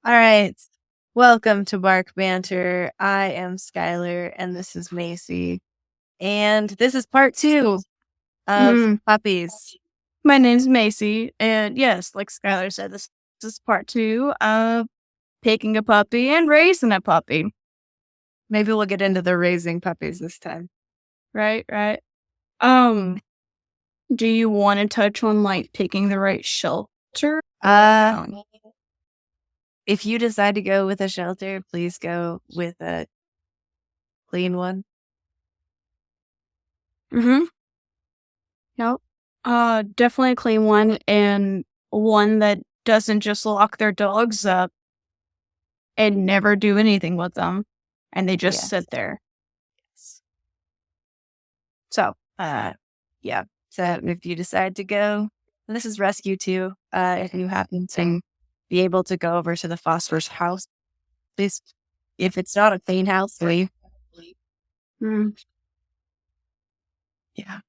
All right. Welcome to Bark Banter. I am Skyler and this is Macey. And this is part 2 of puppies. My name's Macey, and yes, like Skyler said, this is part 2 of picking a puppy and raising a puppy. Maybe we'll get into the raising puppies this time. Right. Do you want to touch on like picking the right shelter? If you decide to go with a shelter, please go with a clean one. Nope. Definitely a clean one, and one that doesn't just lock their dogs up and never do anything with them, and they just sit there. Yes. So, yeah. So if you decide to go, this is rescue too. If you happen to be able to go over to the foster's house, please, if it's not a clean house, leave. Yeah.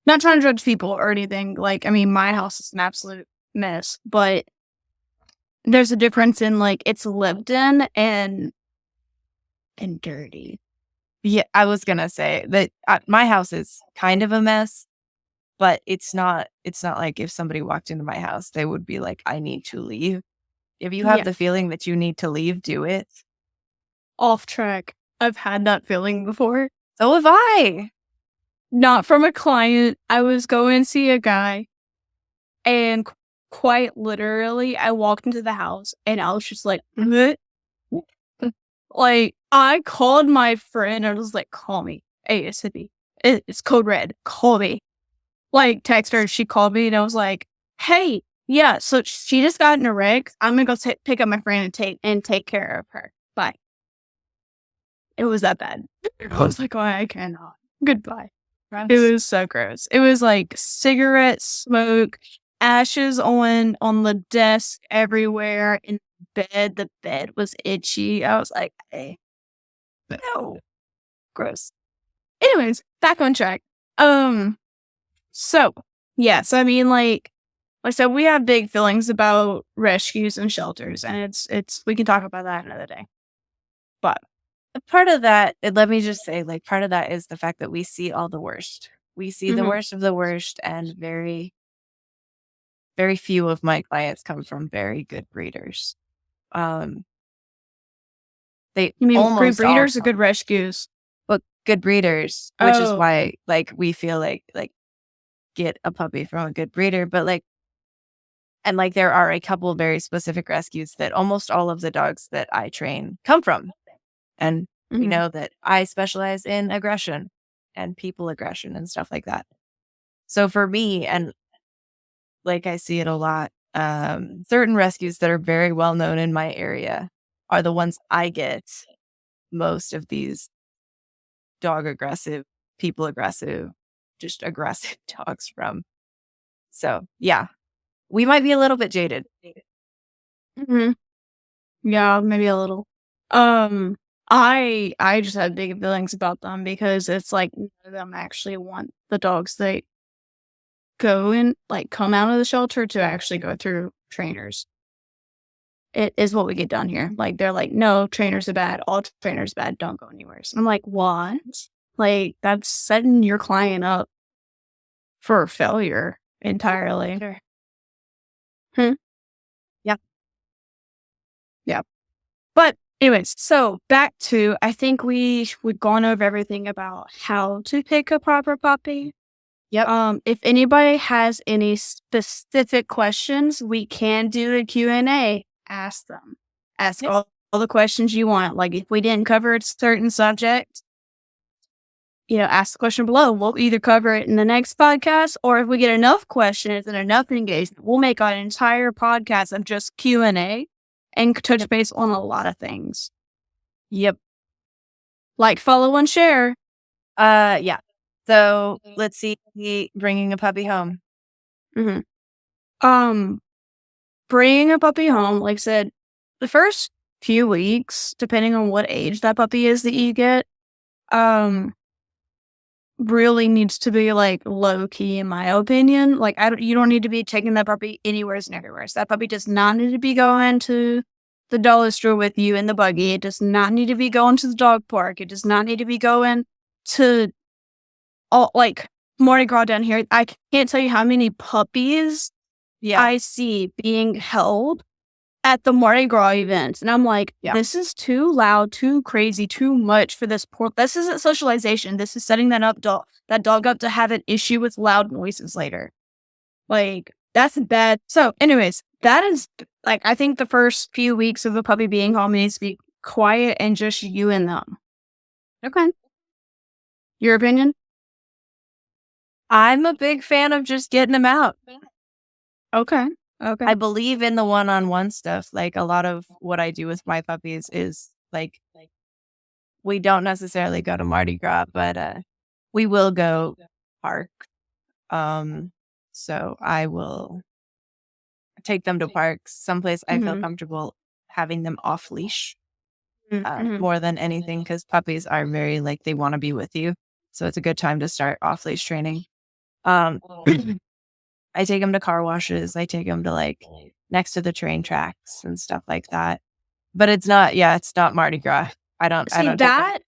Not trying to judge people or anything. Like, I mean, my house is an absolute mess, but there's a difference in like it's lived in and dirty. Yeah, I was gonna say that my house is kind of a mess, but it's not like if somebody walked into my house, they would be like, I need to leave. If you have the feeling that you need to leave, do it. Off track. I've had that feeling before. So have I. Not from a client. I was going to see a guy, and quite literally, I walked into the house and I was just like, bleh. Like, I called my friend and I was like, call me ASAP. It's code red. Call me. Like, text her. She called me and I was like, hey, yeah, so she just got in a wreck. I'm going to go pick up my friend and take care of her. Bye. It was that bad. I was like, oh, I cannot. Goodbye. Gross. It was so gross. It was like cigarette smoke, ashes on the desk everywhere, in bed. The bed was itchy. I was like, hey, no, gross. Anyways, back on track. So yes, I mean, like I said, we have big feelings about rescues and shelters, and it's we can talk about that another day. But part of that, let me just say, like, part of that is the fact that we see all the worst. We see the worst of the worst, and very, very few of my clients come from very good breeders. You mean good breeders or good rescues? But good breeders, which is why, like, we feel like get a puppy from a good breeder. But like, and like, there are a couple very specific rescues that almost all of the dogs that I train come from. And we know that I specialize in aggression and people aggression and stuff like that. So for me, and like I see it a lot, certain rescues that are very well known in my area are the ones I get most of these dog aggressive, people aggressive, just aggressive dogs from. So yeah, we might be a little bit jaded. Yeah, maybe a little. I just have big feelings about them because it's like none of them actually want the dogs that go in, like, come out of the shelter to actually go through trainers. It is what we get done here. Like, they're like, no, trainers are bad. All trainers bad. Don't go anywhere. So I'm like, what? Like, that's setting your client up for failure entirely. Sure. Yeah. But anyways, so back to, I think we've gone over everything about how to pick a proper puppy. Yep. If anybody has any specific questions, we can do a Q&A. Ask them. Ask all the questions you want. Like, if we didn't cover a certain subject, ask the question below. We'll either cover it in the next podcast, or if we get enough questions and enough engagement, we'll make an entire podcast of just Q&A and touch base on a lot of things. Yep. Like, follow, and share. Yeah. So let's see, bringing a puppy home. Bringing a puppy home, like I said, the first few weeks, depending on what age that puppy is that you get, really needs to be like low key, in my opinion. Like, you don't need to be taking that puppy anywhere and everywhere. So that puppy does not need to be going to the dollar store with you in the buggy. It does not need to be going to the dog park. It does not need to be going to all like Mardi Gras down here. I can't tell you how many puppies I see being held at the Mardi Gras events. And I'm like, this is too loud, too crazy, too much for this poor. This isn't socialization. This is setting that dog up to have an issue with loud noises later. Like, that's bad. So, anyways, that is like, I think the first few weeks of the puppy being home needs to be quiet and just you and them. Okay. Your opinion? I'm a big fan of just getting them out. Okay. I believe in the one-on-one stuff. Like, a lot of what I do with my puppies is like we don't necessarily go to Mardi Gras, but we will go park. So I will take them to parks, someplace I feel comfortable having them off leash more than anything, because puppies are very like they want to be with you. So it's a good time to start off leash training. I take them to car washes. I take them to like next to the train tracks and stuff like that. But it's not Mardi Gras. I don't that.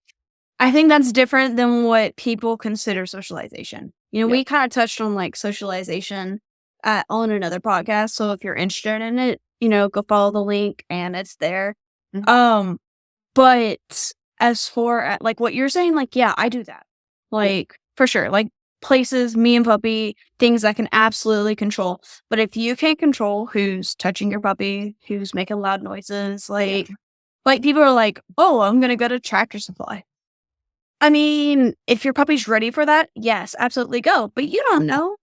I think that's different than what people consider socialization. You know, we kind of touched on like socialization on another podcast. So if you're interested in it, you know, go follow the link and it's there. But as for like what you're saying, like, yeah, I do that. Like, for sure. Like, places, me and puppy, things I can absolutely control. But if you can't control who's touching your puppy, who's making loud noises, like people are like, oh, I'm going to go to Tractor Supply. I mean, if your puppy's ready for that, yes, absolutely go. But you don't know.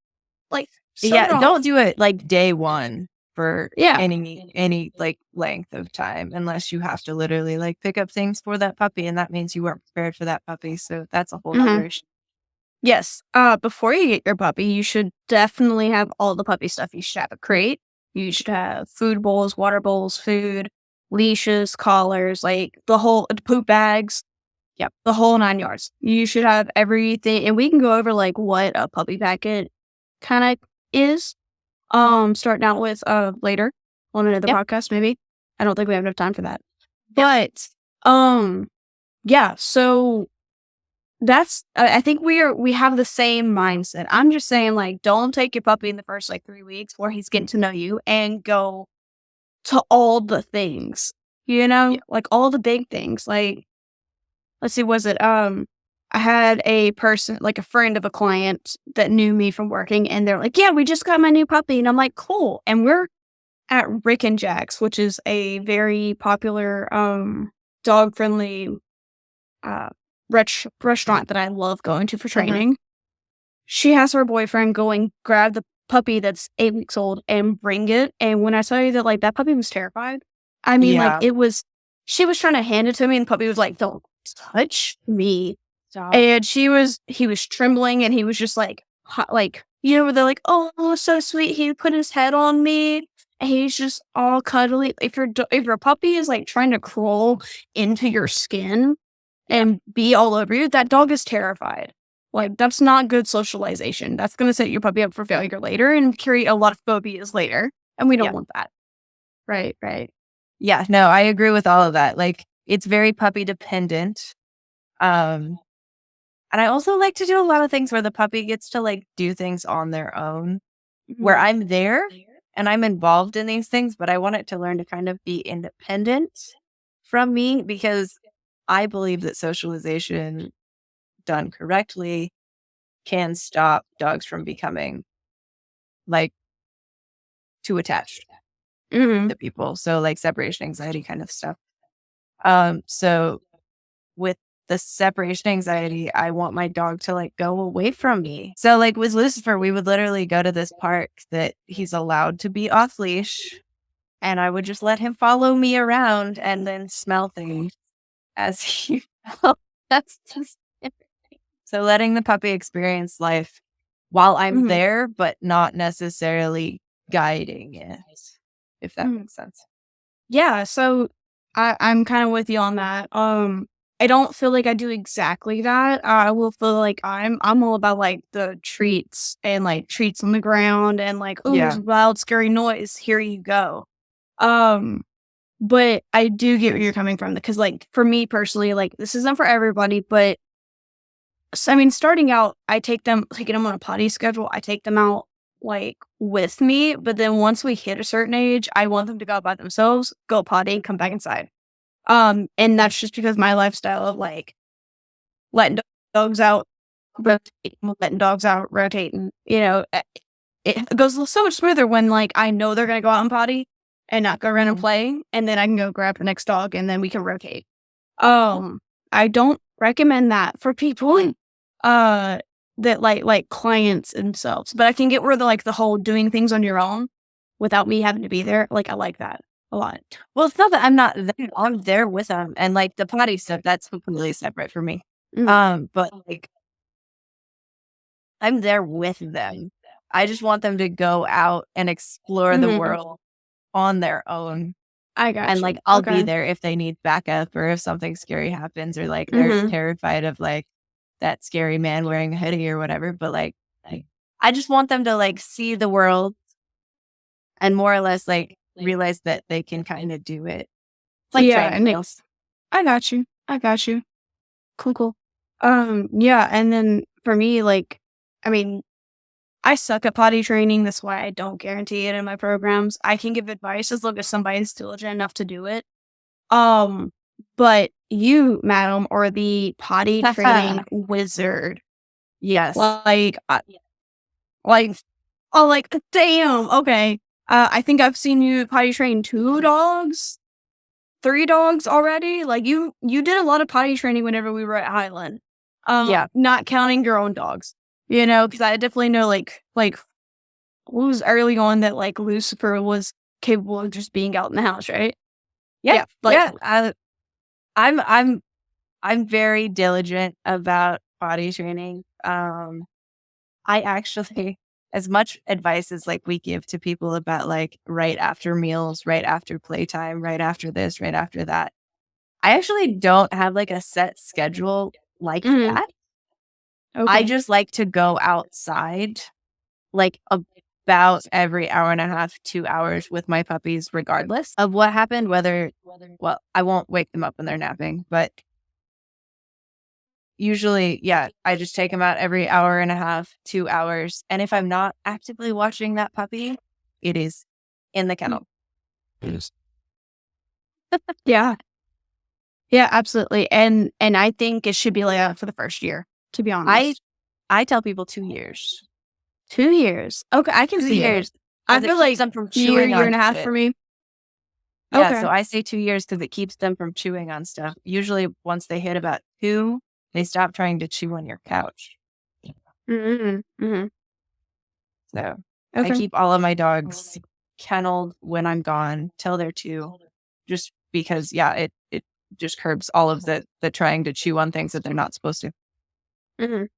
Like, don't do it like day one for any like length of time, unless you have to literally like pick up things for that puppy, and that means you weren't prepared for that puppy. So that's a whole other issue. Yes. Before you get your puppy, you should definitely have all the puppy stuff. You should have a crate. You should have food bowls, water bowls, food, leashes, collars, like the whole poop bags. Yep. The whole 9 yards. You should have everything. And we can go over like what a puppy packet kind of is. Starting out with later on another podcast, maybe. I don't think we have enough time for that. But yeah, so that's I think we have the same mindset. I'm just saying, like, don't take your puppy in the first like 3 weeks where he's getting to know you and go to all the things, you know, like all the big things. Like, let's see, was it I had a person, like a friend of a client that knew me from working, and they're like, yeah, we just got my new puppy. And I'm like, cool. And we're at Rick and Jack's, which is a very popular dog friendly restaurant that I love going to for training. She has her boyfriend go and grab the puppy that's 8 weeks old and bring it. And when I tell you that, like, that puppy was terrified. I mean, like, she was trying to hand it to me, and the puppy was like, don't touch me. Stop. And he was trembling, and he was just like, you know, where they're like, oh, so sweet. He put his head on me, and he's just all cuddly. If your puppy is like trying to crawl into your skin and be all over you, that dog is terrified. Like, that's not good socialization. That's going to set your puppy up for failure later and create a lot of phobias later. And we don't want that. Right. Yeah, no, I agree with all of that. Like, it's very puppy dependent. And I also like to do a lot of things where the puppy gets to like do things on their own, where I'm there and I'm involved in these things, but I want it to learn to kind of be independent from me, because I believe that socialization done correctly can stop dogs from becoming like too attached to people. So like separation anxiety kind of stuff. So with the separation anxiety, I want my dog to like go away from me. So like with Lucifer, we would literally go to this park that he's allowed to be off leash, and I would just let him follow me around and then smell things as he felt. That's just so letting the puppy experience life while I'm there, but not necessarily guiding it, if that makes sense. Yeah, so I'm kind of with you on that. I don't feel like I do exactly that. I will feel like I'm all about like the treats and like treats on the ground and like, oh, there's a loud, scary noise. Here you go. But I do get where you're coming from, because, like, for me personally, like, this isn't for everybody, but so, I mean, starting out, taking them on a potty schedule, I take them out, like, with me, but then once we hit a certain age, I want them to go out by themselves, go potty, and come back inside. And that's just because my lifestyle of, like, letting dogs out, rotating, it goes so much smoother when, like, I know they're gonna go out and potty and not go around and play, and then I can go grab the next dog, and then we can rotate. I don't recommend that for people that like clients themselves, but I can get where the whole doing things on your own without me having to be there. Like, I like that a lot. Well, it's not that I'm not there. I'm there with them, and like the potty stuff, that's completely separate for me. But like, I'm there with them. I just want them to go out and explore the world on their own. I got And you. like, I'll be there if they need backup or if something scary happens or like they're terrified of like that scary man wearing a hoodie or whatever. But like I just want them to like see the world and more or less like realize that they can kind of do it. It's like training wheels. I got you. Cool. Yeah, and then for me, like, I mean, I suck at potty training. That's why I don't guarantee it in my programs. I can give advice as long as somebody's diligent enough to do it. But you, madam, are the potty training wizard. Yes. Like, damn. Okay. I think I've seen you potty train 2 dogs, 3 dogs already. Like, you did a lot of potty training whenever we were at Highland. Yeah. Not counting your own dogs, because I definitely know like it was early on that like Lucifer was capable of just being out in the house, right? Yeah. I'm very diligent about potty training. I actually, as much advice as like we give to people about like right after meals, right after playtime, right after this, right after that, I actually don't have like a set schedule like that. Okay. I just like to go outside like about every hour and a half, 2 hours with my puppies, regardless of what happened, well, I won't wake them up when they're napping, but usually, yeah, I just take them out every hour and a half, 2 hours. And if I'm not actively watching that puppy, it is in the kennel. Yeah. Yeah, absolutely. And I think it should be like that for the first year, to be honest. I tell people 2 years. 2 years. Okay, I can 2 see years. it. I feel like them from year and a half for me. Yeah, Okay. so I say 2 years because it keeps them from chewing on stuff. Usually once they hit about 2, they stop trying to chew on your couch. So I keep all of my dogs kenneled when I'm gone till they're 2, just because, yeah, it just curbs all of the trying to chew on things that they're not supposed to.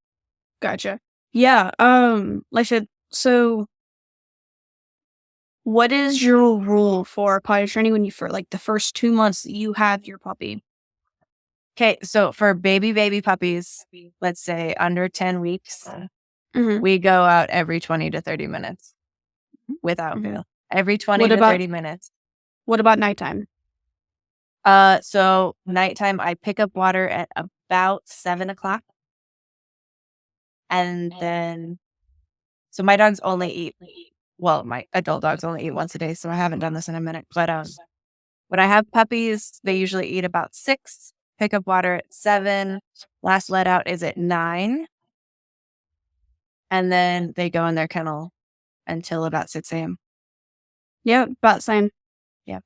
Gotcha. Yeah. Like I said, so what is your rule for potty training when for like the first 2 months you have your puppy? Okay, so for baby puppies, let's say under 10 weeks, we go out every 20 to 30 minutes without fail. Every 20 to 30 minutes. What about nighttime? So nighttime, I pick up water at about 7 o'clock. And then, so my dogs only eat, well, my adult dogs only eat once a day, so I haven't done this in a minute. But when I have puppies, they usually eat about 6, pick up water at 7, last let out is at 9. And then they go in their kennel until about 6 a.m. Yeah, about the same. Yeah.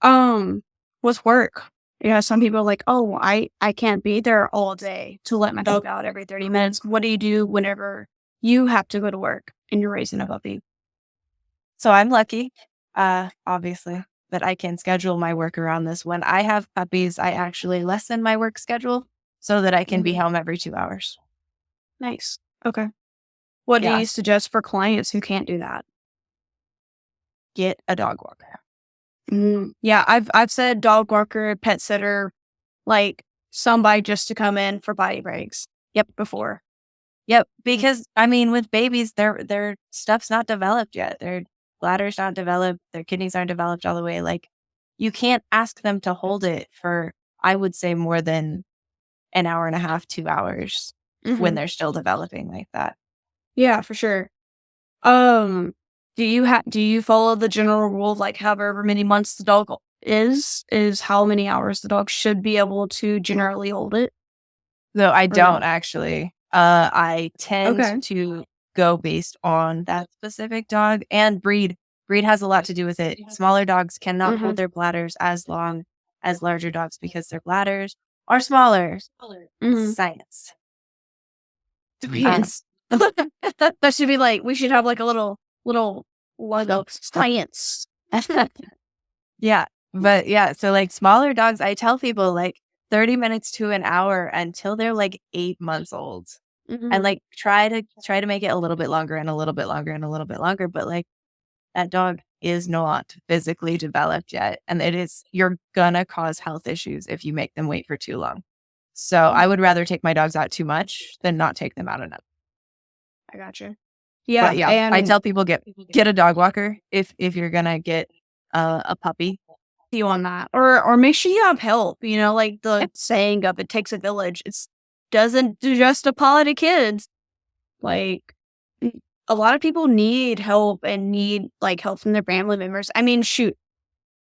What's work? Yeah, some people are like, oh, I can't be there all day to let my dog out every 30 minutes. What do you do whenever you have to go to work and you're raising a puppy? So I'm lucky, obviously, that I can schedule my work around this. When I have puppies, I actually lessen my work schedule so that I can be home every 2 hours. Nice. Okay. What do you suggest for clients who can't do that? Get a dog walker. Yeah, I've said dog walker, pet sitter, like somebody just to come in for body breaks. Yep. Before. Yep. Because I mean, with babies, their stuff's not developed yet. Their bladder's not developed. Their kidneys aren't developed all the way. Like, you can't ask them to hold it for, I would say, more than an hour and a half, 2 hours when they're still developing like that. Yeah, for sure. Do you follow the general rule of like however many months the dog is how many hours the dog should be able to generally hold it? Though I Or don't no? actually. I tend Okay. to go based on that specific dog and breed. Breed has a lot to do with it. Smaller dogs cannot hold their bladders as long as larger dogs because their bladders are smaller. Science. Science. That should be like we should have like a little log of science. Yeah. But yeah, so like smaller dogs, I tell people like 30 minutes to an hour until they're like 8 months old. And like try to make it a little bit longer and a little bit longer and a little bit longer. But like that dog is not physically developed yet. And you're gonna cause health issues if you make them wait for too long. So I would rather take my dogs out too much than not take them out enough. I gotcha. But Yeah, yeah, I tell people get a dog walker if you're gonna get a puppy. you on that, or make sure you have help. You know, like the saying of "it takes a village." It's doesn't just apply to kids. Like a lot of people need help and need like help from their family members. I mean, shoot,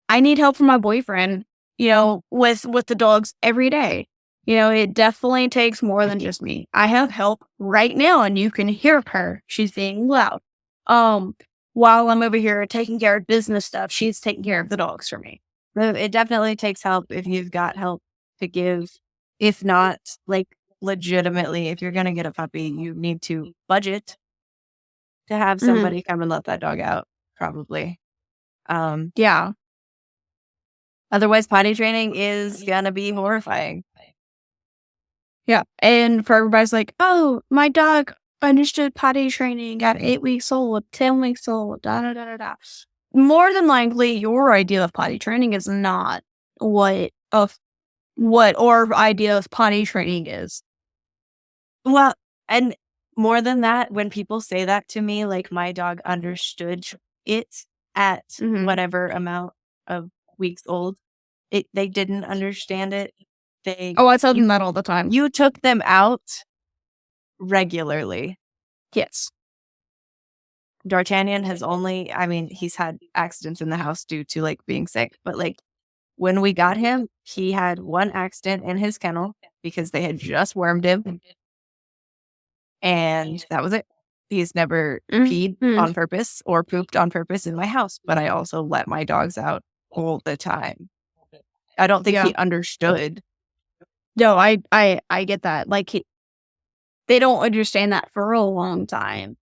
I need help from my boyfriend. You know, with the dogs every day. You know, it definitely takes more than just me. I have help right now, and you can hear her. She's being loud. While I'm over here taking care of business stuff, she's taking care of the dogs for me. It definitely takes help if you've got help to give. If not, like legitimately, if you're gonna get a puppy, you need to budget to have somebody come and let that dog out, probably. Yeah. Otherwise, potty training is gonna be horrifying. Yeah. And for everybody's like, oh, my dog understood potty training at 8 weeks old, 10 weeks old, da da da da da. More than likely, your idea of potty training is not what our idea of potty training is. Well, and more than that, when people say that to me, like my dog understood it at whatever amount of weeks old, they didn't understand it. I tell them that all the time. You took them out regularly. Yes. D'Artagnan he's had accidents in the house due to like being sick, but like when we got him, he had one accident in his kennel because they had just wormed him. And that was it. He's never peed on purpose or pooped on purpose in my house, but I also let my dogs out all the time. I don't think he understood. No, I get that. Like they don't understand that for a long time.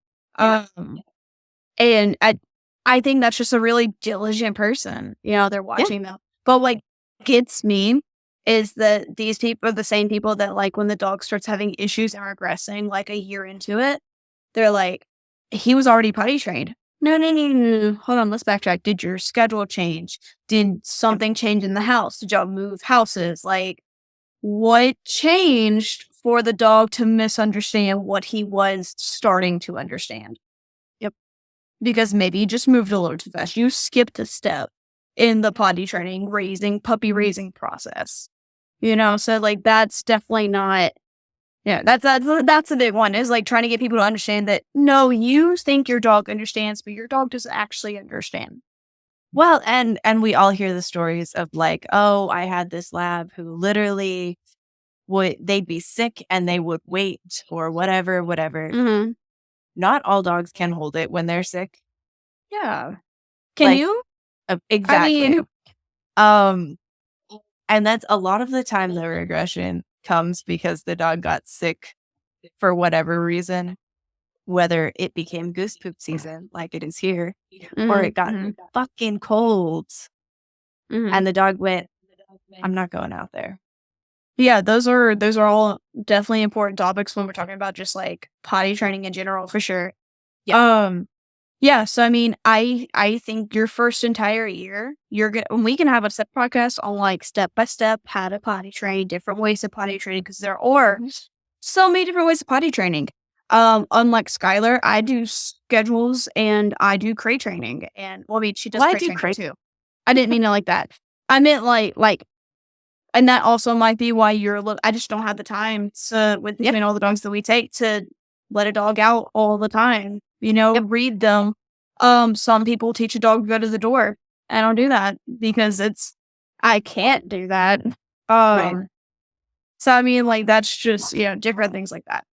And I think that's just a really diligent person. You know, they're watching them. But what gets me is that these people are the same people that like when the dog starts having issues and regressing like a year into it, they're like, he was already potty trained. No. Hold on, let's backtrack. Did your schedule change? Did something change in the house? Did y'all move houses? Like, what changed for the dog to misunderstand what he was starting to understand? Yep. Because maybe you just moved a little too fast. You skipped a step in the potty training, puppy raising process. You know, so like that's definitely not. Yeah, that's a big one. Is like trying to get people to understand that no, you think your dog understands, but your dog doesn't actually understand. Well, and we all hear the stories of like, oh, I had this lab who literally they'd be sick and they would wait or whatever. Not all dogs can hold it when they're sick. Yeah. Can you? Exactly. I mean, and that's a lot of the time the regression comes because the dog got sick for whatever reason, whether it became goose poop season like it is here, or it got fucking cold. And the dog went, I'm not going out there. Yeah, those are all definitely important topics when we're talking about just like potty training in general, for sure. Yeah, so I mean, I think your first entire year, we can have a step podcast on like step by step how to potty train, different ways of potty training, because there are so many different ways of potty training. Unlike Skyler, I do schedules and I do crate training, and well, I mean, she does crate training too. I didn't mean it like that. I meant like, and that also might be why I just don't have the time between all the dogs that we take to let a dog out all the time, read them. Some people teach a dog to go to the door. I don't do that because I can't do that. Right. So I mean, like, that's just, different things like that.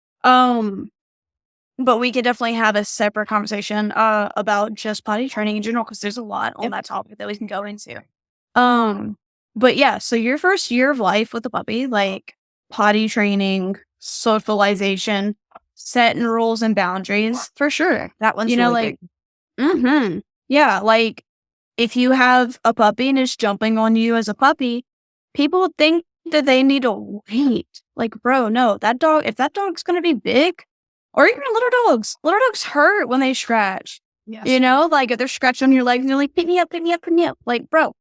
But we could definitely have a separate conversation, about just potty training in general, because there's a lot on that topic that we can go into. But yeah, so your first year of life with a puppy, like potty training, socialization, setting rules and boundaries, for sure. That one's You know, really like, big. yeah, like if you have a puppy and it's jumping on you as a puppy, people think that they need to wait. Like, bro, no, if that dog's gonna be big, or even little dogs hurt when they scratch. Yes. Like if they're scratching on your legs and you're like, pick me up, pick me up, pick me up. Like, bro,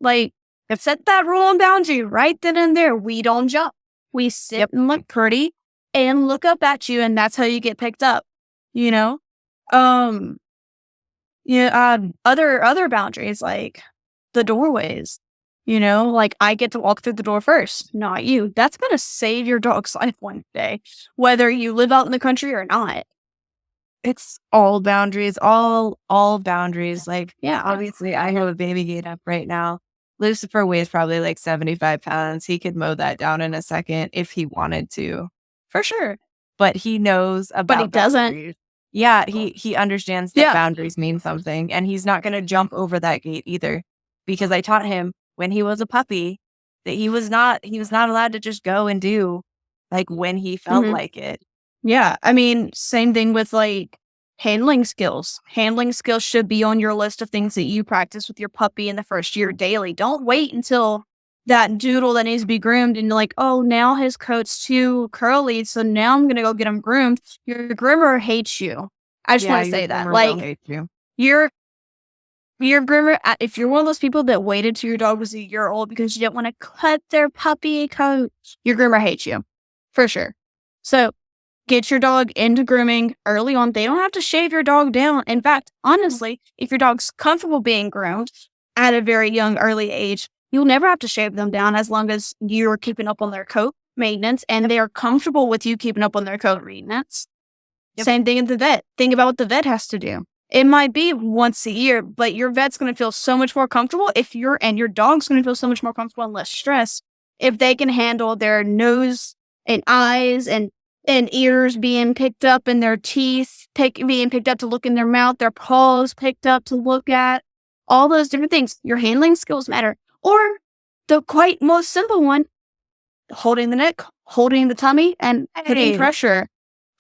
like, set that rule and boundary right then and there. We don't jump. We sit and look pretty and look up at you, and that's how you get picked up. Other boundaries, like the doorways. Like, I get to walk through the door first, not you. That's gonna save your dog's life one day, whether you live out in the country or not. It's all boundaries, all boundaries. Like, yeah, obviously I have a baby gate up right now. Lucifer weighs probably like 75 pounds. He could mow that down in a second if he wanted to. For sure. But he knows about But he doesn't. boundaries. Yeah, he understands that boundaries mean something, and he's not going to jump over that gate either, because I taught him when he was a puppy that he was not allowed to just go and do like when he felt like it. Yeah, I mean, same thing with like handling skills. Handling skills should be on your list of things that you practice with your puppy in the first year daily. Don't wait until that doodle that needs to be groomed and like, oh, now his coat's too curly, so now I'm gonna go get him groomed. Your groomer hates you. I just want to say that, like, your groomer. If you're one of those people that waited till your dog was a year old because you didn't want to cut their puppy coat, your groomer hates you, for sure. So get your dog into grooming early on. They don't have to shave your dog down. In fact, honestly, if your dog's comfortable being groomed at a very young, early age, you'll never have to shave them down as long as you're keeping up on their coat maintenance and they are comfortable with you keeping up on their coat maintenance. Same thing at the vet. Think about what the vet has to do. It might be once a year, but your vet's going to feel so much more comfortable and your dog's going to feel so much more comfortable and less stress if they can handle their nose and eyes and ears being picked up and their teeth being picked up to look in their mouth, their paws picked up to look at, all those different things. Your handling skills matter. Or the quite most simple one, holding the neck, holding the tummy, and putting pressure.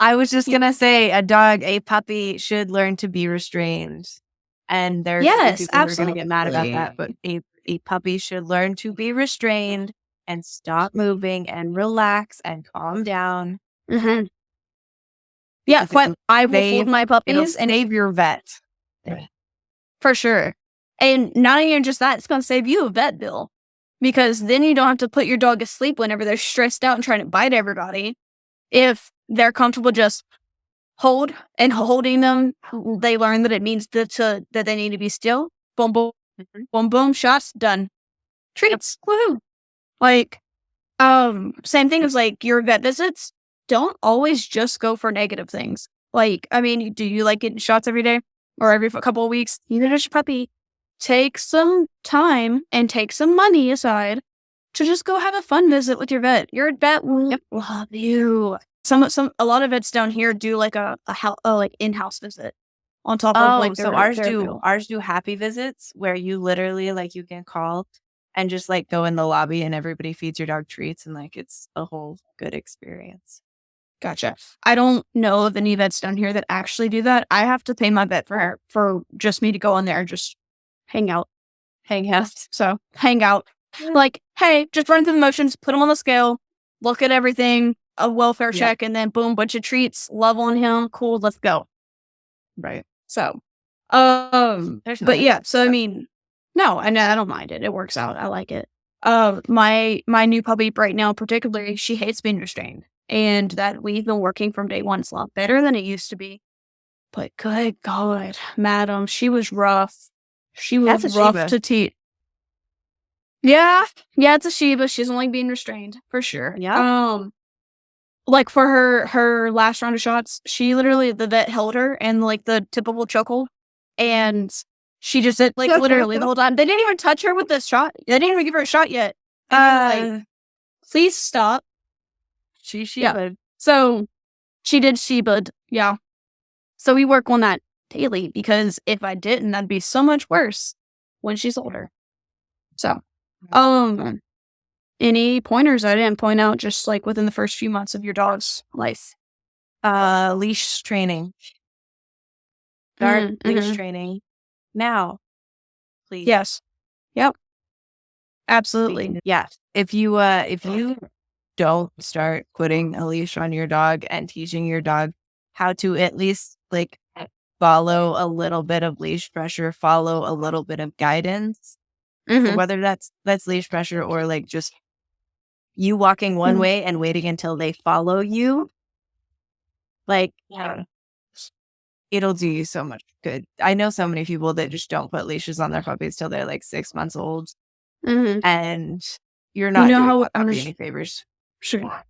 I was just going to say a puppy should learn to be restrained. And there's people who are going to get mad about that, but a puppy should learn to be restrained and stop moving and relax and calm down. Mm-hmm. Yeah, I will hold my puppies and save your vet. For sure. And not even just that, it's going to save you a vet bill, because then you don't have to put your dog asleep whenever they're stressed out and trying to bite everybody. If they're comfortable just holding them, they learn that it means that they need to be still. Boom, boom, boom, boom, shots, done. Treats, woohoo. Like, same thing as like your vet visits. Don't always just go for negative things. Like, I mean, do you like getting shots every day or every couple of weeks? Neither does your puppy. Take some time and take some money aside to just go have a fun visit with your vet. Your vet will love you. A lot of vets down here do like a like in-house visit on top of like so ours do happy visits where you literally like you can call and just like go in the lobby and everybody feeds your dog treats and like it's a whole good experience. Gotcha. I don't know of any vets down here that actually do that. I have to pay my vet for just me to go in there and just hang out. So hang out. Like, hey, just run through the motions, put him on the scale, look at everything, a welfare check, and then boom, bunch of treats, love on him, cool, let's go. Right. So, but yeah, so I mean, no, I don't mind it. It works out. I like it. My new puppy right now, particularly, she hates being restrained, and that we've been working from day one. It's a lot better than it used to be. But good God, madam, she was rough. She was rough to teach. Yeah, it's a she, but she's only being restrained for sure. Yeah. Like for her last round of shots, she literally the vet held her and like the typical chokehold, and she just did like literally the whole time. They didn't even touch her with this shot. They didn't even give her a shot yet. And like, please stop. She yeah. So she did Sheba'd. Yeah. So we work on that daily because if I didn't, that'd be so much worse when she's older. So, any pointers I didn't point out just like within the first few months of your dog's life? Leash training. Start leash training now, please. Yes. Yep. Absolutely. Yeah. If you don't start putting a leash on your dog and teaching your dog how to at least like follow a little bit of leash pressure, follow a little bit of guidance, so whether that's leash pressure or like just you walking one way and waiting until they follow you, like it'll do you so much good. I know so many people that just don't put leashes on their puppies till they're like 6 months old, and you're not doing that puppy any favors. Sure.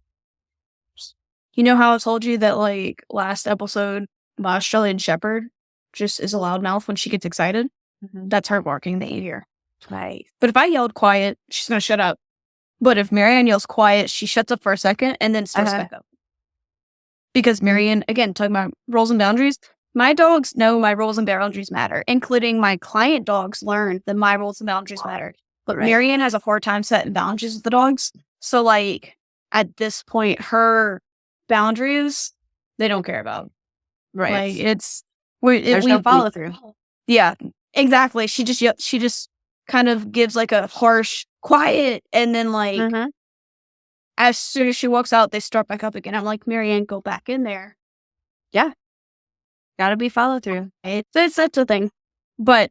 You know how I told you that like last episode, my Australian Shepherd just is a loudmouth when she gets excited? That's her barking that you hear. Right. But if I yelled quiet, she's gonna shut up. But if Marianne yells quiet, she shuts up for a second and then starts back up. Because Marianne, again, talking about rules and boundaries, my dogs know my rules and boundaries matter, including my client dogs learn that my rules and boundaries matter. But Marianne has a hard time setting boundaries with the dogs. So, like, at this point, her boundaries, they don't care about. Right. Like, there's no follow through. Yeah, exactly. She just kind of gives like a harsh quiet, and then like as soon as she walks out, they start back up again. I'm like, Marianne, go back in there. Yeah, gotta be follow through. It's such a thing, but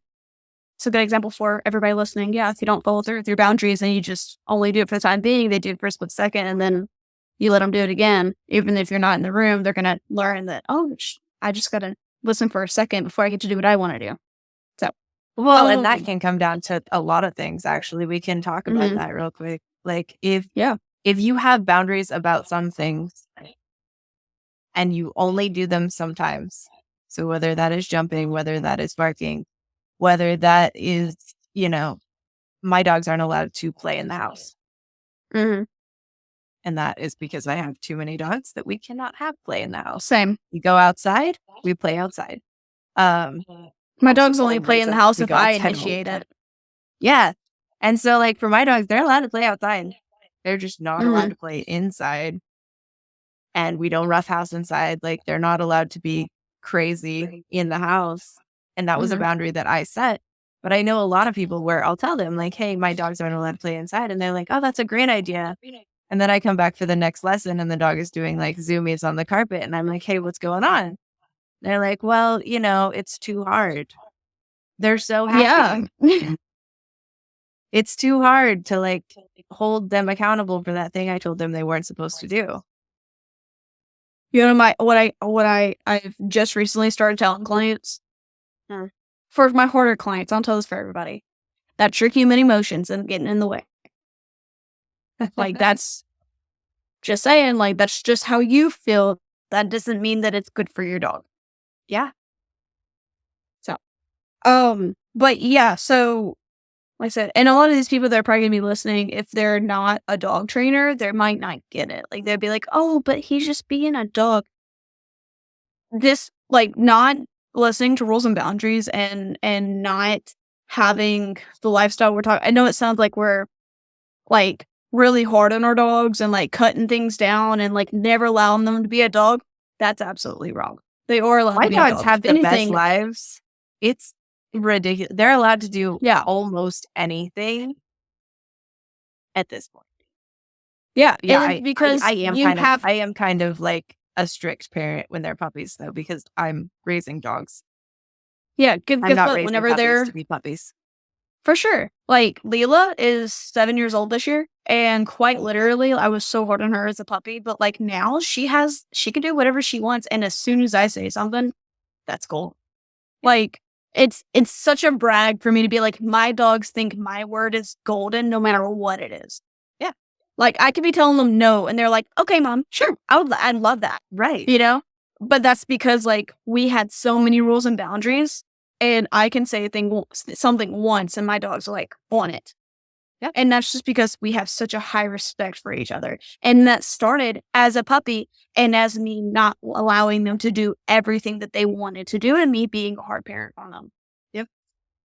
it's a good example for everybody listening. Yeah, if you don't follow through with your boundaries and you just only do it for the time being, they do it for a split second, and then you let them do it again. Even if you're not in the room, they're gonna learn that. Oh, I just gotta listen for a second before I get to do what I want to do. So, well, and that can come down to a lot of things. Actually, we can talk about that real quick. Like if you have boundaries about some things and you only do them sometimes, so whether that is jumping, whether that is barking, whether that is, my dogs aren't allowed to play in the house. And that is because I have too many dogs that we cannot have play in the house. Same. We go outside, we play outside. My dogs only play in the house if I initiate it. Yeah. And so like for my dogs, they're allowed to play outside. They're just not allowed to play inside. And we don't roughhouse inside. Like they're not allowed to be crazy in the house. And that was a boundary that I set. But I know a lot of people where I'll tell them like, hey, my dogs aren't allowed to play inside. And they're like, oh, that's a great idea. And then I come back for the next lesson and the dog is doing like zoomies on the carpet. And I'm like, hey, what's going on? They're like, well, it's too hard. They're so happy. Yeah. It's too hard to like hold them accountable for that thing I told them they weren't supposed to do. I've just recently started telling clients, for my harder clients, I'll tell this for everybody, that your human emotions and getting in the way. Like that's just saying, like that's just how you feel. That doesn't mean that it's good for your dog. Yeah. So, but yeah, so like I said, and a lot of these people that are probably gonna be listening, if they're not a dog trainer, they might not get it. Like they'd be like, oh, but he's just being a dog. This like not listening to rules and boundaries and not having the lifestyle we're talking. I know it sounds like we're like really hard on our dogs and like cutting things down and like never allowing them to be a dog. That's absolutely wrong. They are allowed to be a dog. My dogs have the best lives. It's ridiculous. They're allowed to do almost anything at this point. Yeah. Because I am kind of like a strict parent when they're puppies though, because I'm raising dogs. Yeah. I'm not raising whenever they're to be puppies. For sure. Like, Leela is 7 years old this year, and quite literally, I was so hard on her as a puppy, but, like, now she can do whatever she wants, and as soon as I say something, that's cool. Like, it's such a brag for me to be like, my dogs think my word is golden no matter what it is. Yeah. Like, I could be telling them no, and they're like, okay, mom, sure. I'd love that. Right. You know? But that's because, like, we had so many rules and boundaries, and I can say something once, and my dogs are, like, on it. Yeah. And that's just because we have such a high respect for each other. And that started as a puppy and as me not allowing them to do everything that they wanted to do and me being a hard parent on them. Yep.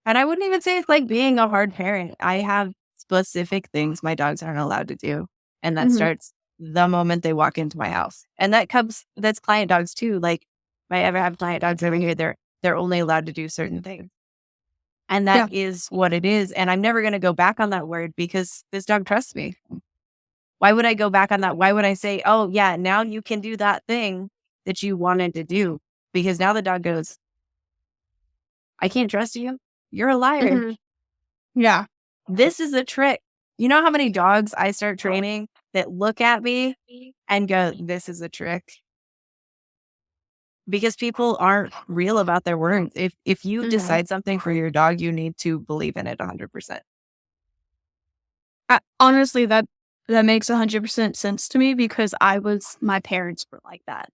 And I wouldn't even say it's like being a hard parent. I have specific things my dogs aren't allowed to do. And that starts the moment they walk into my house. And that's client dogs too. Like, if I ever have client dogs over here, they're only allowed to do certain things. And that is what it is. And I'm never going to go back on that word because this dog trusts me. Why would I go back on that? Why would I say, oh, yeah, now you can do that thing that you wanted to do? Because now the dog goes, I can't trust you. You're a liar. Yeah. This is a trick. You know how many dogs I start training that look at me and go, this is a trick? Because people aren't real about their words. If you decide something for your dog, you need to believe in it 100%. Honestly, that makes 100% sense to me because my parents were like that.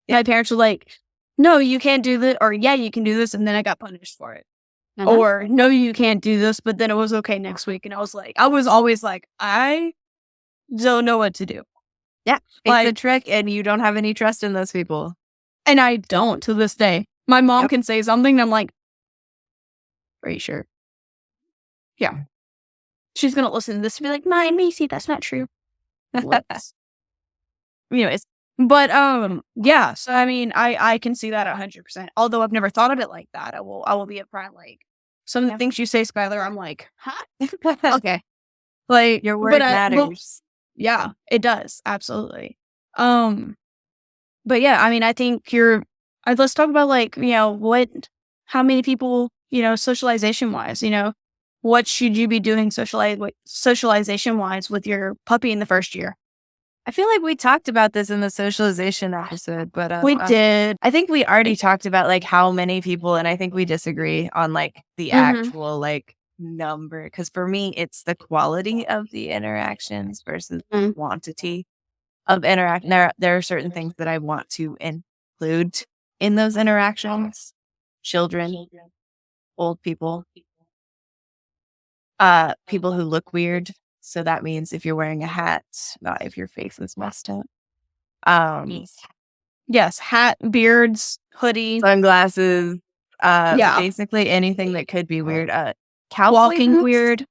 Yeah. My parents were like, no, you can't do this, or yeah, you can do this, and then I got punished for it. Or no, you can't do this, but then it was okay next week. And I was always like, I don't know what to do. Yeah, it's a trick, and you don't have any trust in those people. And I don't to this day. My mom can say something, and I'm like, are you sure? Yeah. She's going to listen to this and be like, Macey, that's not true. Anyways. But, yeah. So, I mean, I can see that 100%. Although I've never thought of it like that. I will be upfront. Like, some of the things you say, Skyler, I'm like, huh? Okay. Like, your word matters. Yeah, it does. Absolutely. But yeah, I mean, I think let's talk about like, how many people, socialization wise, what should you be doing socialization wise with your puppy in the first year? I feel like we talked about this in the socialization episode, but we did. I think we already talked about like how many people, and I think we disagree on like the actual like number. Because for me, it's the quality of the interactions versus quantity of interaction. There are certain things that I want to include in those interactions. Children, old people, people who look weird. So that means if you're wearing a hat, not if your face is messed up. Yes, hat, beards, hoodie, sunglasses, basically anything that could be weird. Walking boots? Weird.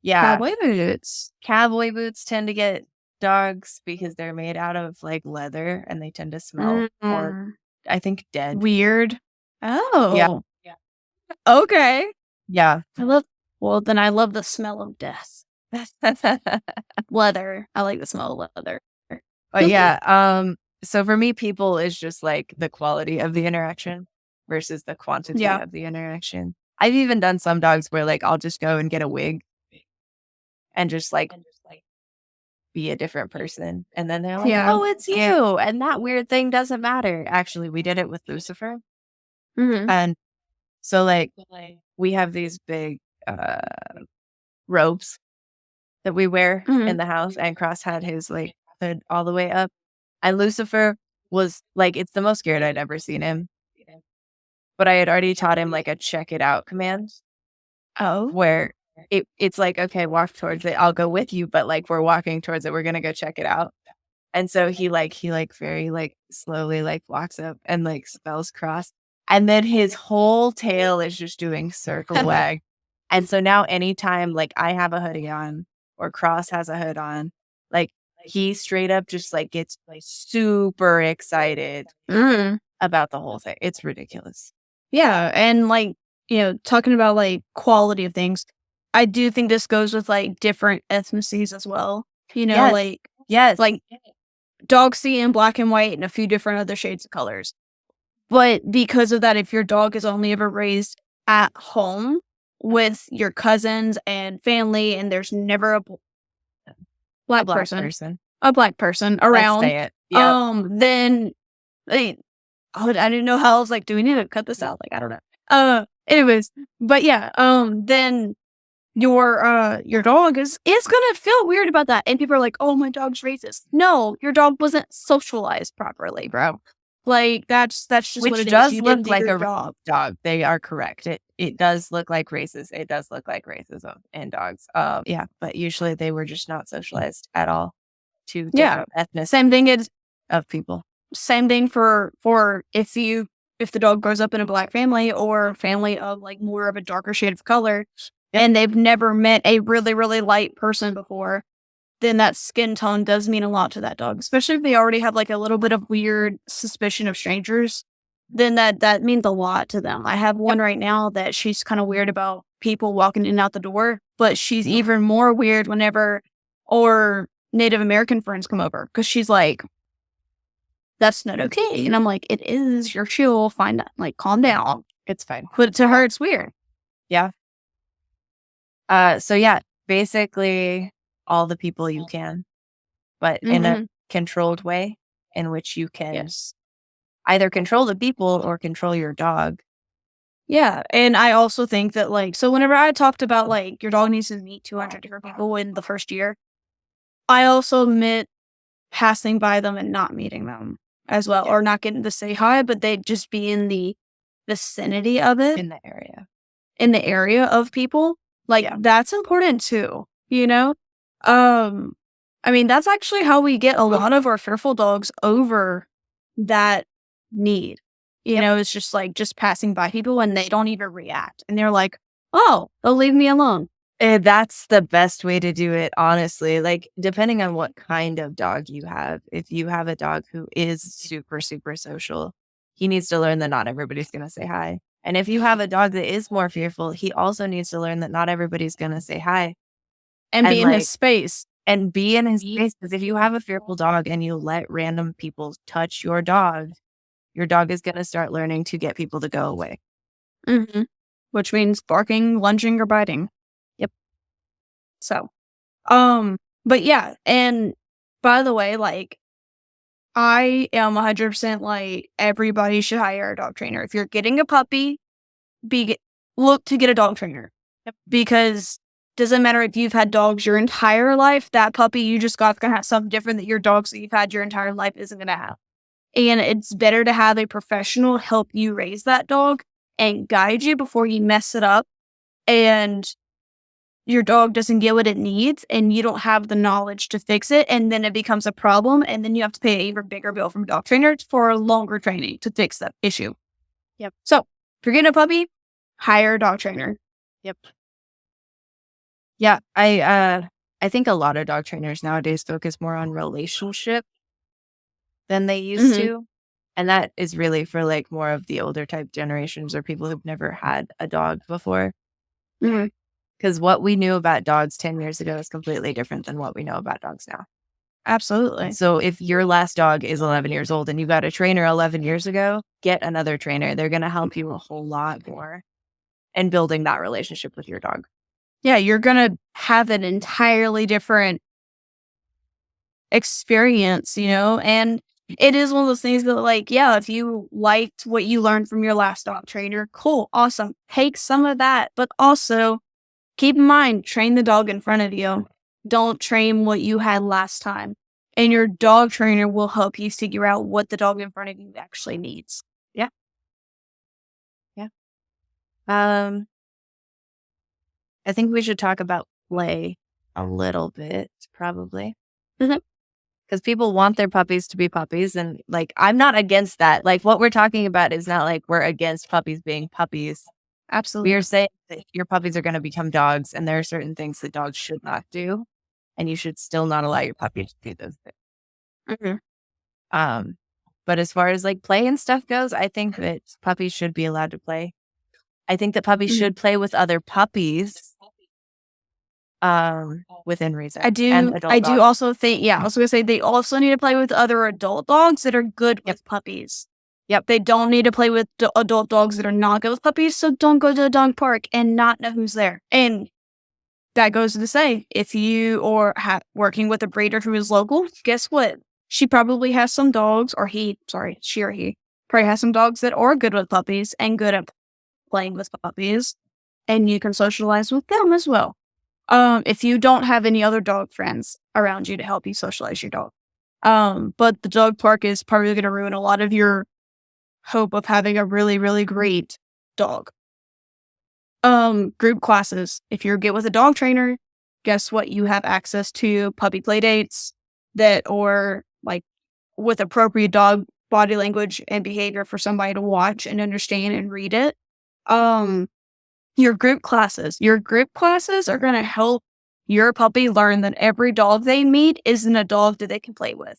Yeah. Cowboy boots. Cowboy boots tend to get dogs because they're made out of like leather and they tend to smell more, I think, dead. Weird. Oh. Yeah. Okay. Yeah. I love the smell of death. Leather. I like the smell of leather. But yeah, so for me, people is just like the quality of the interaction versus the quantity of the interaction. I've even done some dogs where like I'll just go and get a wig and just like be a different person. And then they're like, oh, it's you. And that weird thing doesn't matter. Actually, we did it with Lucifer. And so like we have these big robes that we wear in the house, and Cross had his like hood all the way up. And Lucifer was like, it's the most scared I'd ever seen him. But I had already taught him like a check it out command. Oh. Where it's like, okay, walk towards it. I'll go with you, but like we're walking towards it. We're gonna go check it out. And so he very like slowly like walks up and like smells Cross. And then his whole tail is just doing circle wag. And so now anytime like I have a hoodie on or Cross has a hood on, like he straight up just like gets like super excited about the whole thing. It's ridiculous. Yeah. And like, talking about like quality of things, I do think this goes with like different ethnicities as well. Like dogs see in black and white and a few different other shades of colors. But because of that, if your dog is only ever raised at home with your cousins and family, and there's never a black person around, then I didn't know how. I was like, do we need to cut this out? Like, I don't know. Anyways, but yeah, then your dog is gonna feel weird about that, and people are like, "Oh, my dog's racist." No, your dog wasn't socialized properly, bro. Like that's just what Which it is. does You look didn't do like your a job. dog. They are correct. It does look like racist. It does look like racism in dogs. Yeah, but usually they were just not socialized at all to Yeah, different ethnic same thing is of people. same thing for if the dog grows up in a black family or family of like more of a darker shade of color, Yep. and they've never met a really really light person before, then that skin tone does mean a lot to that dog, especially if they already have like a little bit of weird suspicion of strangers. Then that means a lot to them. I have one right now that she's kind of weird about people walking in and out the door, but she's even more weird whenever or Native American friends come over because she's like, "That's not okay," and I'm like, "It is. You're chill. Fine. Like, calm down." It's fine. But to her, it's weird. Yeah. So yeah, basically all the people you can, but in a controlled way in which you can Yes. either control the people or control your dog. Yeah, and I also think that, like, so whenever I talked about, like, your dog needs to meet 200 different people in the first year, I also meant passing by them and not meeting them as well, or not getting to say hi, but they'd just be in the vicinity of it, In the area. in the area of people. Like, that's important too, you know? I mean, that's actually how we get a lot of our fearful dogs over that need. You know, it's just like just passing by people and they don't even react. And they're like, "Oh, they'll leave me alone." That's the best way to do it, honestly. Like, depending on what kind of dog you have, if you have a dog who is super, super social, he needs to learn that not everybody's going to say hi. And if you have a dog that is more fearful, he also needs to learn that not everybody's going to say hi And be in his like, space. and be in his space. Because if you have a fearful dog and you let random people touch your dog is going to start learning to get people to go away. Which means barking, lunging, or biting. Yep. So, but yeah, and by the way, like, I am 100% like everybody should hire a dog trainer. If you're getting a puppy, look to get a dog trainer. Because doesn't matter if you've had dogs your entire life, that puppy you just got is gonna have something different that your dogs that you've had your entire life isn't gonna have. And it's better to have a professional help you raise that dog and guide you before you mess it up and your dog doesn't get what it needs and you don't have the knowledge to fix it, and then it becomes a problem, and then you have to pay an even bigger bill from a dog trainer for longer training to fix that issue. Yep. So if you're getting a puppy, hire a dog trainer. Yep. Yeah, I think a lot of dog trainers nowadays focus more on relationship than they used to. And that is really for like more of the older type generations or people who've never had a dog before. Because what we knew about dogs 10 years ago is completely different than what we know about dogs now. Absolutely. So if your last dog is 11 years old and you got a trainer 11 years ago, get another trainer. They're going to help you a whole lot more in building that relationship with your dog. Yeah, you're going to have an entirely different experience, you know? And it is one of those things that, like, yeah, if you liked what you learned from your last dog trainer, cool, awesome. Take some of that, but also keep in mind, train the dog in front of you. Don't train what you had last time. And your dog trainer will help you figure out what the dog in front of you actually needs. Yeah. I think we should talk about play a little bit, probably. Because people want their puppies to be puppies. And like, I'm not against that. Like, what we're talking about is not like we're against puppies being puppies. Absolutely. We are saying that your puppies are going to become dogs, and there are certain things that dogs should not do. And you should still not allow your puppy to do those things. But as far as like play and stuff goes, I think that puppies should be allowed to play. I think that puppies should play with other puppies. Within reason. I do dogs. also think, I was gonna say they also need to play with other adult dogs that are good with puppies. Yep. They don't need to play with adult dogs that are not good with puppies, so don't go to the dog park and not know who's there. And that goes to say, if you are working with a breeder who is local, guess what? She probably has some dogs, or she or he probably has some dogs that are good with puppies and good at playing with puppies, and you can socialize with them as well. If you don't have any other dog friends around you to help you socialize your dog. But the dog park is probably going to ruin a lot of your hope of having a really, really great dog. Group classes. If you're good with a dog trainer, guess what? You have access to puppy play dates or like with appropriate dog body language and behavior for somebody to watch and understand and read it. Your group classes are going to help your puppy learn that every dog they meet isn't a dog that they can play with.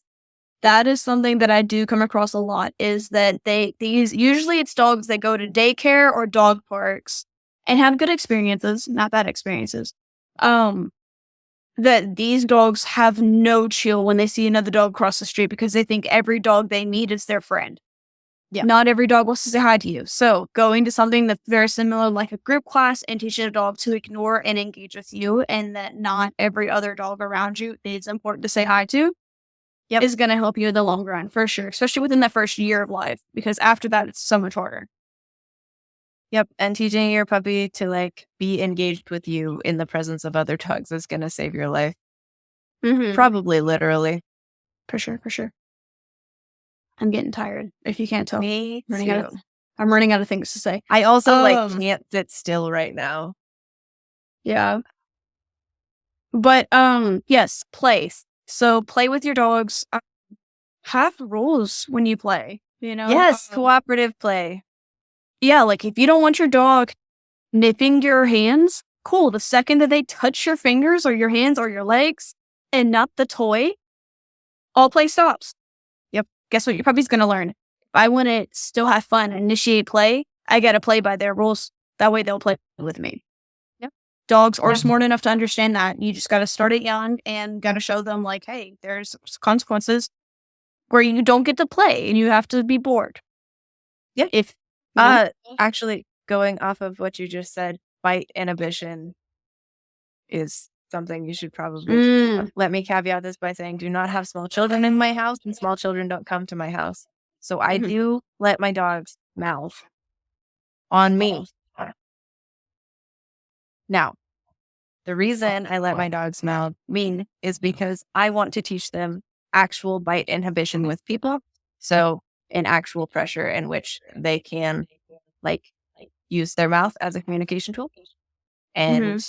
That is something that I do come across a lot, is that usually it's dogs that go to daycare or dog parks and have good experiences, not bad experiences. That these dogs have no chill when they see another dog cross the street because they think every dog they meet is their friend. Yeah. Not every dog wants to say hi to you. So going to something that's very similar, like a group class, and teaching a dog to ignore and engage with you, and that not every other dog around you is important to say hi to, is going to help you in the long run, for sure. Especially within that first year of life, because after that, it's so much harder. Yep. And teaching your puppy to like be engaged with you in the presence of other dogs is going to save your life. Mm-hmm. Probably literally. For sure. I'm getting tired, if you can't tell. Me too. I'm running out of things to say. I also can't sit still right now. Yeah. But yes, play. So play with your dogs. Have rules when you play, you know? Yes, cooperative play. Yeah, like if you don't want your dog nipping your hands, cool. The second that they touch your fingers or your hands or your legs and not the toy, all play stops. Yep. Guess what? Your puppy's going to learn. If I want to still have fun and initiate play, I got to play by their rules. That way they'll play with me. Yep. Dogs are smart enough to understand that. You just got to start it young and got to show them like, hey, there's consequences where you don't get to play and you have to be bored. Yeah. Actually, going off of what you just said, bite inhibition is something you should probably let me caveat this by saying, do not have small children in my house, and small children don't come to my house. So I do let my dogs mouth on me. Now, the reason I let my dogs mouth me is because I want to teach them actual bite inhibition with people. So an actual pressure in which they can like use their mouth as a communication tool, and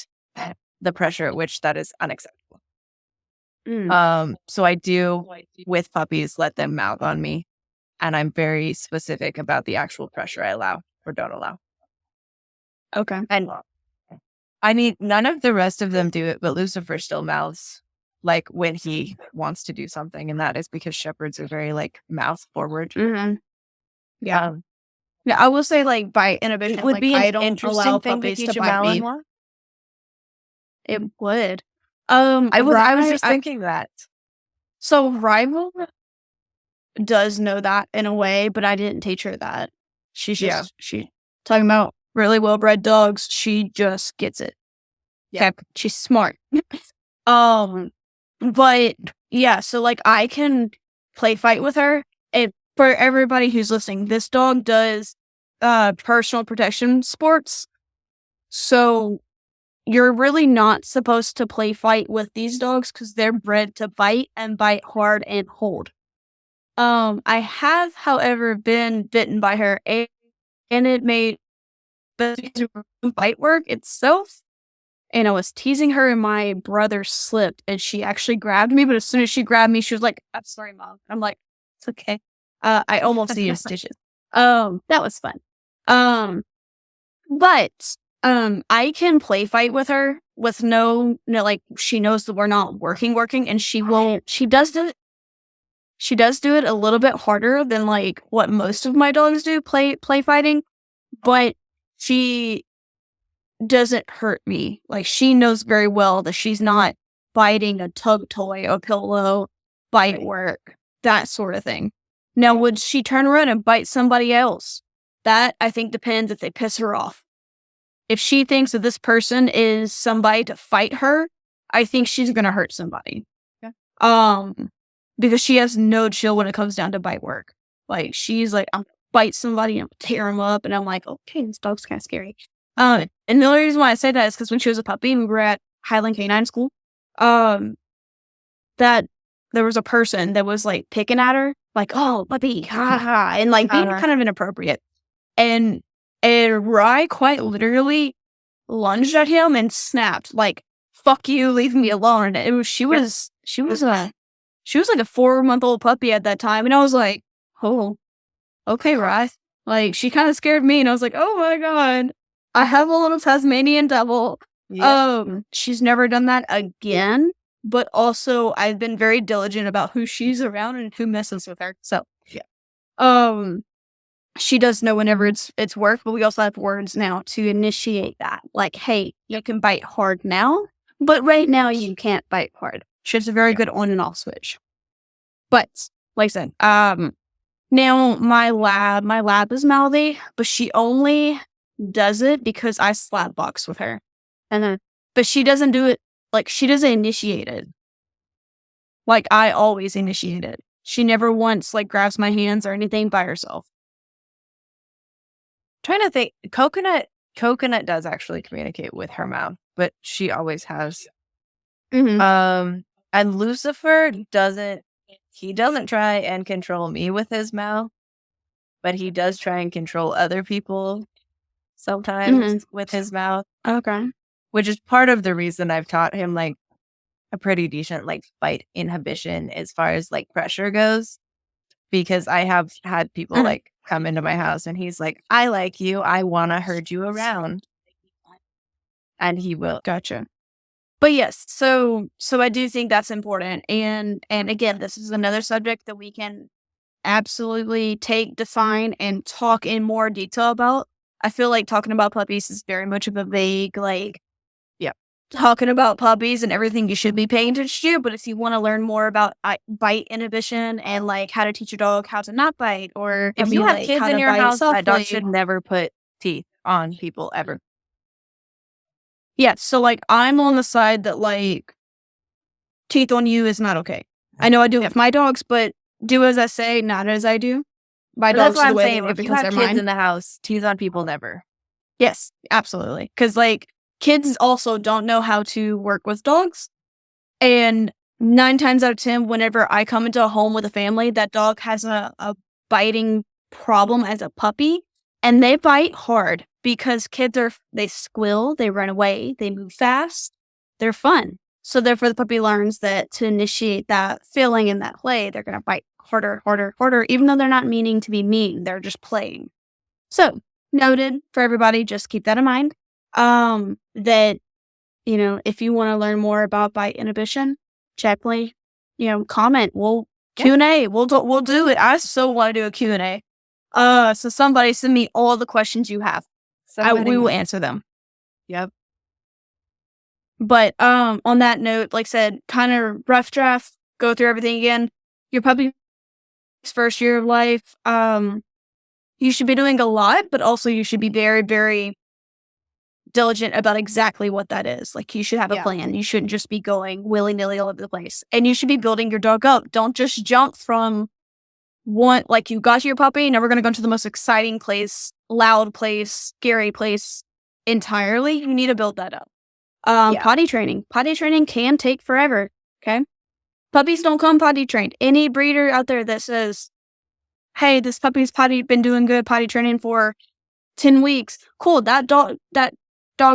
the pressure at which that is unacceptable. So I do, with puppies, let them mouth on me, and I'm very specific about the actual pressure I allow or don't allow. Okay. And I mean, none of the rest of them do it, but Lucifer still mouths like when he wants to do something, and that is because shepherds are very like mouth forward. Yeah. Yeah, I will say like bite inhibition would be I don't allow puppies to bite me. It would. I was just thinking that. So Rival does know that in a way, but I didn't teach her that. She's just she talking about really well bred dogs. She just gets it. Yeah, she's smart. But yeah, so like I can play fight with her. And for everybody who's listening, this dog does personal protection sports. So you're really not supposed to play fight with these dogs because they're bred to bite and bite hard and hold. I have, however, been bitten by her, and it made the bite work itself. And I was teasing her, and my brother slipped, and she actually grabbed me. But as soon as she grabbed me, she was like, "I'm sorry, Mom." I'm like, "It's okay." I almost needed stitches. That was fun. But I can play fight with her with no, like she knows that we're not working, and she won't. She does do it a little bit harder than like what most of my dogs do, play fighting, but she doesn't hurt me. Like she knows very well that she's not biting a tug toy, a pillow, bite work, that sort of thing. Now, would she turn around and bite somebody else? That I think depends if they piss her off. If she thinks that this person is somebody to fight her, I think she's gonna hurt somebody. Yeah. Because she has no chill when it comes down to bite work. Like she's like, I'm bite somebody and tear them up. And I'm like, okay, this dog's kind of scary. And the only reason why I say that is because when she was a puppy and we were at Highland Canine School, that there was a person that was like picking at her, like, oh, puppy, ha ha, and like being kind of inappropriate. And Rye quite literally lunged at him and snapped, like, fuck you, leave me alone. And she was like a 4-month-old puppy at that time. And I was like, oh, okay, Rye. Like, she kind of scared me. And I was like, oh my God, I have a little Tasmanian devil. Yeah. She's never done that again. But also, I've been very diligent about who she's around and who messes with her. So, yeah. She does know whenever it's work, but we also have words now to initiate that. Like, hey, you can bite hard now, but right now you can't bite hard. She's a very good on and off switch. But, like I said, now my lab is mouthy, but she only does it because I slap box with her. And then, but she doesn't do it, like, she doesn't initiate it. Like, I always initiate it. She never once, like, grabs my hands or anything by herself. Trying to think, Coconut does actually communicate with her mouth, but she always has. And Lucifer doesn't try and control me with his mouth, but he does try and control other people sometimes with his mouth. Okay. Which is part of the reason I've taught him like a pretty decent like bite inhibition as far as like pressure goes. Because I have had people like come into my house and he's like, I like you. I want to herd you around. And he will. Gotcha. But yes, so I do think that's important. And again, this is another subject that we can absolutely define, and talk in more detail about. I feel like talking about puppies is very much of a vague, like, talking about puppies and everything you should be paying attention to. But if you want to learn more about bite inhibition and like how to teach your dog how to not bite, or if you have kids in your house, that dog should never put teeth on people ever. Yeah, so like I'm on the side that like teeth on you is not okay. I know I do with my dogs, but do as I say, not as I do. My dogs that's what are the I'm way saying. they If you have kids in the house, teeth on people never. Yes, absolutely. Because like kids also don't know how to work with dogs. And 9 times out of 10, whenever I come into a home with a family, that dog has a biting problem as a puppy. And they bite hard because kids they squeal, they run away, they move fast, they're fun. So therefore the puppy learns that to initiate that feeling and that play, they're going to bite harder, harder, harder, even though they're not meaning to be mean. They're just playing. So noted for everybody, just keep that in mind. That, if you want to learn more about bite inhibition, definitely, comment. We'll Q&A. We'll do it. I so want to do a Q&A. So somebody send me all the questions you have. We will answer them. Yep. But on that note, like I said, kind of rough draft, go through everything again. Your puppy's first year of life, you should be doing a lot, but also you should be very, very diligent about exactly what that is. Like, you should have a plan. You shouldn't just be going willy-nilly all over the place. And you should be building your dog up. Don't just jump from one, like, you got your puppy, now we're going to go to the most exciting place, loud place, scary place entirely. You need to build that up. Potty training. Potty training can take forever, okay? Puppies don't come potty trained. Any breeder out there that says, hey, this puppy's been doing good potty training for 10 weeks. Cool. That dog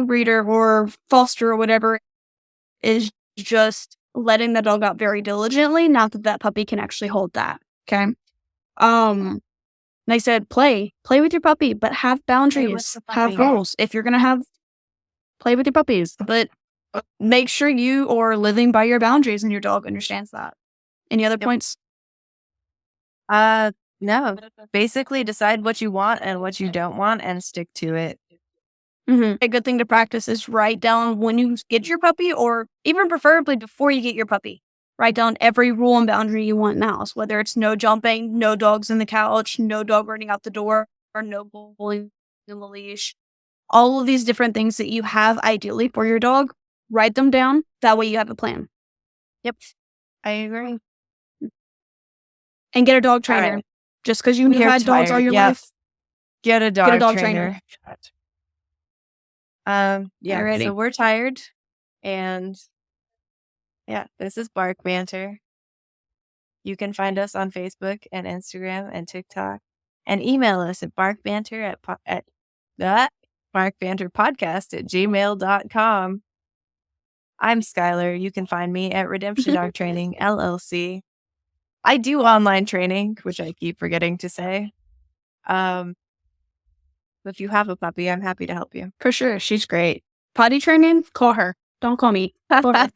breeder or foster or whatever is just letting the dog out very diligently. Not that puppy can actually hold that. Okay. Like I said, play with your puppy, but have boundaries, have rules. If you're going to play with your puppies, but make sure you are living by your boundaries and your dog understands that. Any other points? No. Basically decide what you want and what you don't want and stick to it. A good thing to practice is write down when you get your puppy, or even preferably before you get your puppy. Write down every rule and boundary you want in the house, whether it's no jumping, no dogs in the couch, no dog running out the door, or no pulling in the leash. All of these different things that you have ideally for your dog, write them down. That way you have a plan. Yep. I agree. And get a dog trainer. Just because you've We're had dogs all tired. your Yep. life, Get a get a dog dog trainer. trainer. Yeah. Alrighty. So we're tired, and yeah, this is Bark Banter. You can find us on Facebook and Instagram and TikTok, and email us at barkbanterpodcast@gmail.com. I'm Skyler. You can find me at Redemption Dog Training LLC. I do online training, which I keep forgetting to say. If you have a puppy, I'm happy to help you. For sure. She's great. Potty training? Call her. Don't call me. Call her.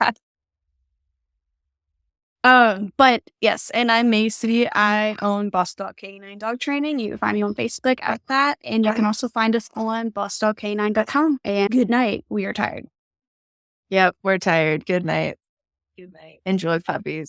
But yes, and I'm Macey. I own BossDog K9 Dog Training. You can find me on Facebook at that. And you can also find us on BossDogK9.com. And good night. We are tired. Yep, we're tired. Good night. Good night. Enjoy puppies.